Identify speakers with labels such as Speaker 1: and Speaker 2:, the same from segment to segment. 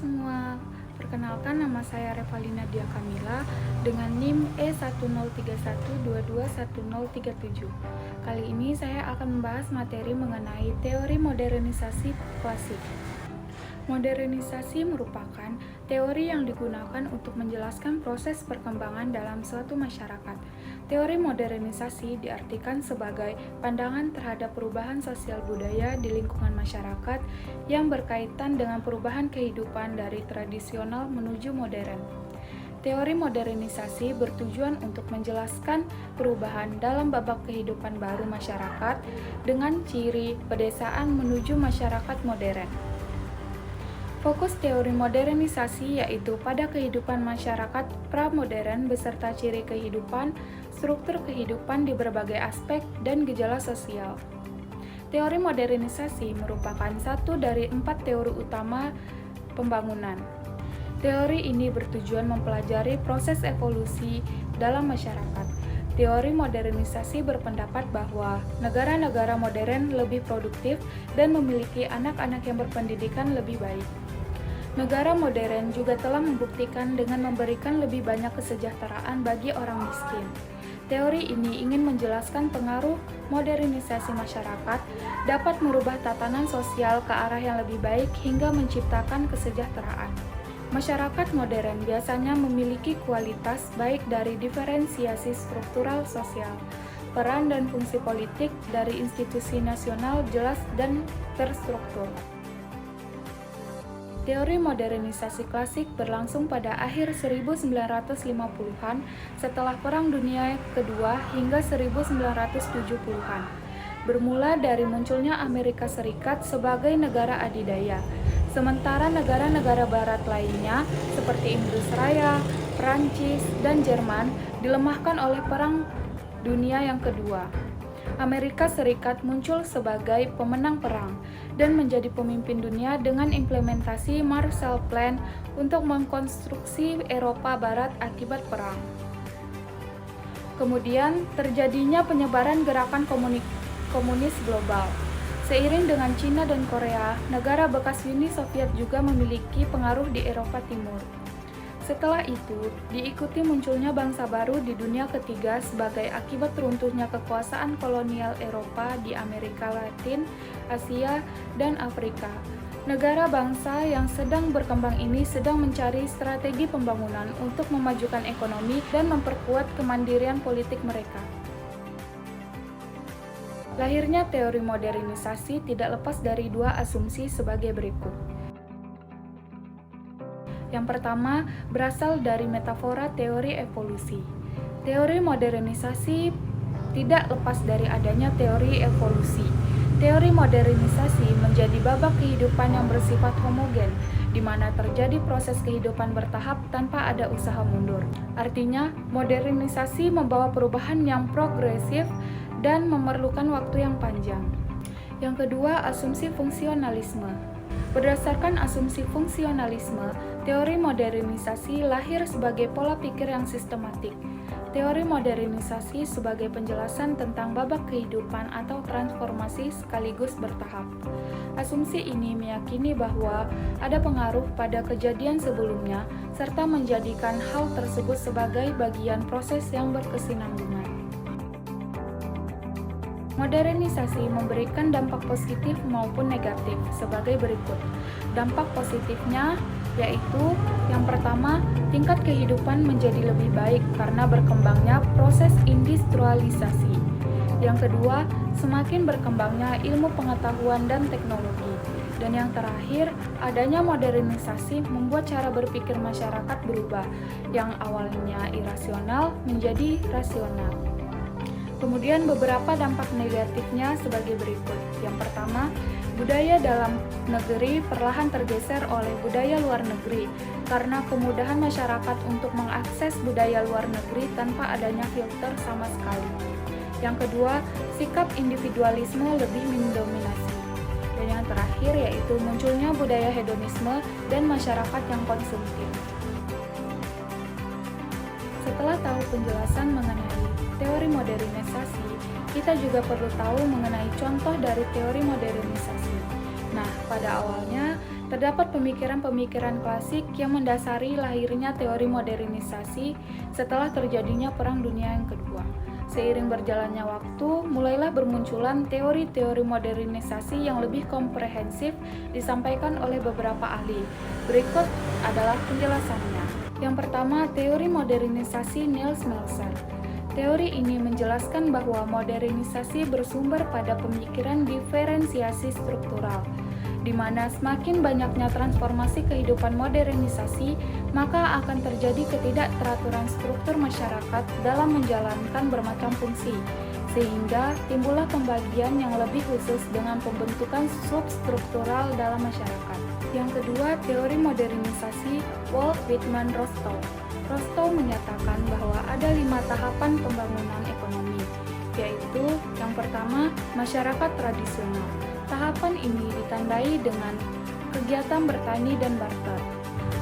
Speaker 1: semua, perkenalkan nama saya Revalina Dia Kamila dengan NIM E1031221037. Kali ini saya akan membahas materi mengenai teori modernisasi klasik. Modernisasi merupakan teori yang digunakan untuk menjelaskan proses perkembangan dalam suatu masyarakat. Teori modernisasi diartikan sebagai pandangan terhadap perubahan sosial budaya di lingkungan masyarakat yang berkaitan dengan perubahan kehidupan dari tradisional menuju modern. Teori modernisasi bertujuan untuk menjelaskan perubahan dalam babak kehidupan baru masyarakat dengan ciri pedesaan menuju masyarakat modern. Fokus teori modernisasi yaitu pada kehidupan masyarakat pramodern beserta ciri kehidupan, struktur kehidupan di berbagai aspek, dan gejala sosial. Teori modernisasi merupakan satu dari 4 teori utama pembangunan. Teori ini bertujuan mempelajari proses evolusi dalam masyarakat. Teori modernisasi berpendapat bahwa negara-negara modern lebih produktif dan memiliki anak-anak yang berpendidikan lebih baik. Negara modern juga telah membuktikan dengan memberikan lebih banyak kesejahteraan bagi orang miskin. Teori ini ingin menjelaskan pengaruh modernisasi masyarakat dapat merubah tatanan sosial ke arah yang lebih baik hingga menciptakan kesejahteraan. Masyarakat modern biasanya memiliki kualitas baik dari diferensiasi struktural sosial, peran dan fungsi politik dari institusi nasional jelas dan terstruktur. Teori modernisasi klasik berlangsung pada akhir 1950-an setelah Perang Dunia Kedua hingga 1970-an. Bermula dari munculnya Amerika Serikat sebagai negara adidaya, sementara negara-negara barat lainnya seperti Inggris Raya, Prancis, dan Jerman dilemahkan oleh Perang Dunia yang Kedua. Amerika Serikat muncul sebagai pemenang perang dan menjadi pemimpin dunia dengan implementasi Marshall Plan untuk mengkonstruksi Eropa Barat akibat perang. Kemudian terjadinya penyebaran gerakan komunis global. Seiring dengan Cina dan Korea, negara bekas Uni Soviet juga memiliki pengaruh di Eropa Timur. Setelah itu, diikuti munculnya bangsa baru di dunia ketiga sebagai akibat runtuhnya kekuasaan kolonial Eropa di Amerika Latin, Asia, dan Afrika. Negara bangsa yang sedang berkembang ini sedang mencari strategi pembangunan untuk memajukan ekonomi dan memperkuat kemandirian politik mereka. Lahirnya teori modernisasi tidak lepas dari 2 asumsi sebagai berikut. Yang pertama, berasal dari metafora teori evolusi. Teori modernisasi tidak lepas dari adanya teori evolusi. Teori modernisasi menjadi babak kehidupan yang bersifat homogen, di mana terjadi proses kehidupan bertahap tanpa ada usaha mundur. Artinya, modernisasi membawa perubahan yang progresif dan memerlukan waktu yang panjang. Yang kedua, asumsi fungsionalisme. Berdasarkan asumsi fungsionalisme, teori modernisasi lahir sebagai pola pikir yang sistematik. Teori modernisasi sebagai penjelasan tentang babak kehidupan atau transformasi sekaligus bertahap. Asumsi ini meyakini bahwa ada pengaruh pada kejadian sebelumnya serta menjadikan hal tersebut sebagai bagian proses yang berkesinambungan. Modernisasi memberikan dampak positif maupun negatif sebagai berikut. Dampak positifnya yaitu yang pertama, tingkat kehidupan menjadi lebih baik karena berkembangnya proses industrialisasi. Yang kedua, semakin berkembangnya ilmu pengetahuan dan teknologi. Dan yang terakhir, adanya modernisasi membuat cara berpikir masyarakat berubah, yang awalnya irasional menjadi rasional. Kemudian beberapa dampak negatifnya sebagai berikut. Yang pertama, budaya dalam negeri perlahan tergeser oleh budaya luar negeri karena kemudahan masyarakat untuk mengakses budaya luar negeri tanpa adanya filter sama sekali. Yang kedua, sikap individualisme lebih mendominasi. Dan yang terakhir yaitu munculnya budaya hedonisme dan masyarakat yang konsumtif. Setelah tahu penjelasan mengenai teori modernisasi, kita juga perlu tahu mengenai contoh dari teori modernisasi. Nah, pada awalnya, terdapat pemikiran-pemikiran klasik yang mendasari lahirnya teori modernisasi setelah terjadinya Perang Dunia yang Kedua. Seiring berjalannya waktu, mulailah bermunculan teori-teori modernisasi yang lebih komprehensif disampaikan oleh beberapa ahli. Berikut adalah penjelasannya. Yang pertama, teori modernisasi Niels Melzer. Teori ini menjelaskan bahwa modernisasi bersumber pada pemikiran diferensiasi struktural, di mana semakin banyaknya transformasi kehidupan modernisasi, maka akan terjadi ketidakteraturan struktur masyarakat dalam menjalankan bermacam fungsi, sehingga timbullah pembagian yang lebih khusus dengan pembentukan substruktural dalam masyarakat. Yang kedua, teori modernisasi Walt Whitman Rostow. Rostow menyatakan bahwa ada 5 tahapan pembangunan ekonomi, yaitu yang pertama, masyarakat tradisional. Tahapan ini ditandai dengan kegiatan bertani dan barter.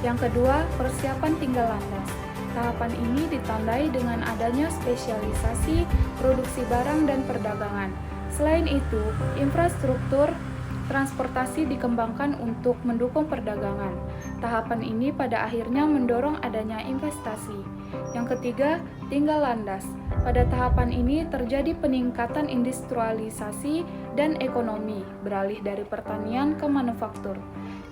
Speaker 1: Yang kedua, persiapan tinggal landas. Tahapan ini ditandai dengan adanya spesialisasi, produksi barang dan perdagangan. Selain itu, infrastruktur transportasi dikembangkan untuk mendukung perdagangan. Tahapan ini pada akhirnya mendorong adanya investasi. Yang ketiga, tinggal landas. Pada tahapan ini terjadi peningkatan industrialisasi dan ekonomi, beralih dari pertanian ke manufaktur.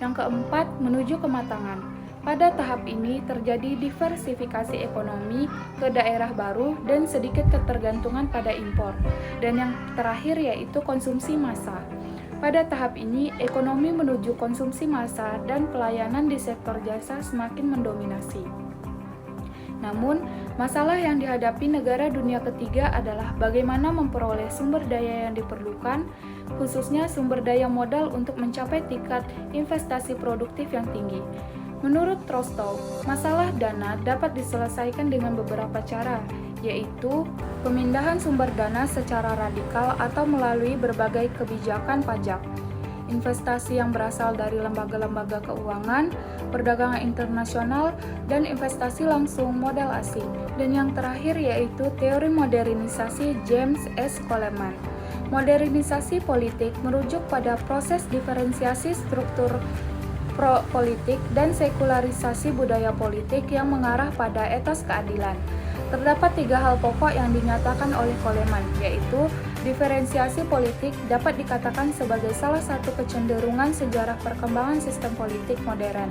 Speaker 1: Yang keempat, menuju kematangan. Pada tahap ini terjadi diversifikasi ekonomi ke daerah baru dan sedikit ketergantungan pada impor. Dan yang terakhir yaitu konsumsi massal. Pada tahap ini, ekonomi menuju konsumsi massal dan pelayanan di sektor jasa semakin mendominasi. Namun, masalah yang dihadapi negara dunia ketiga adalah bagaimana memperoleh sumber daya yang diperlukan, khususnya sumber daya modal untuk mencapai tingkat investasi produktif yang tinggi. Menurut Rostow, masalah dana dapat diselesaikan dengan beberapa cara, yaitu pemindahan sumber dana secara radikal atau melalui berbagai kebijakan pajak, investasi yang berasal dari lembaga-lembaga keuangan, perdagangan internasional, dan investasi langsung modal asing. Dan yang terakhir yaitu teori modernisasi James S. Coleman. Modernisasi politik merujuk pada proses diferensiasi struktur politik dan sekularisasi budaya politik yang mengarah pada etos keadilan. Terdapat 3 hal pokok yang dinyatakan oleh Coleman, yaitu diferensiasi politik dapat dikatakan sebagai salah satu kecenderungan sejarah perkembangan sistem politik modern.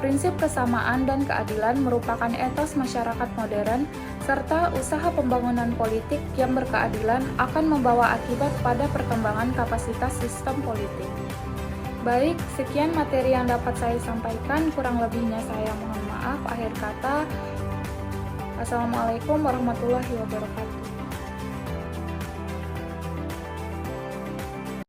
Speaker 1: Prinsip kesamaan dan keadilan merupakan etos masyarakat modern, serta usaha pembangunan politik yang berkeadilan akan membawa akibat pada perkembangan kapasitas sistem politik. Baik, sekian materi yang dapat saya sampaikan, kurang lebihnya saya mohon maaf. Akhir kata, Assalamualaikum warahmatullahi wabarakatuh.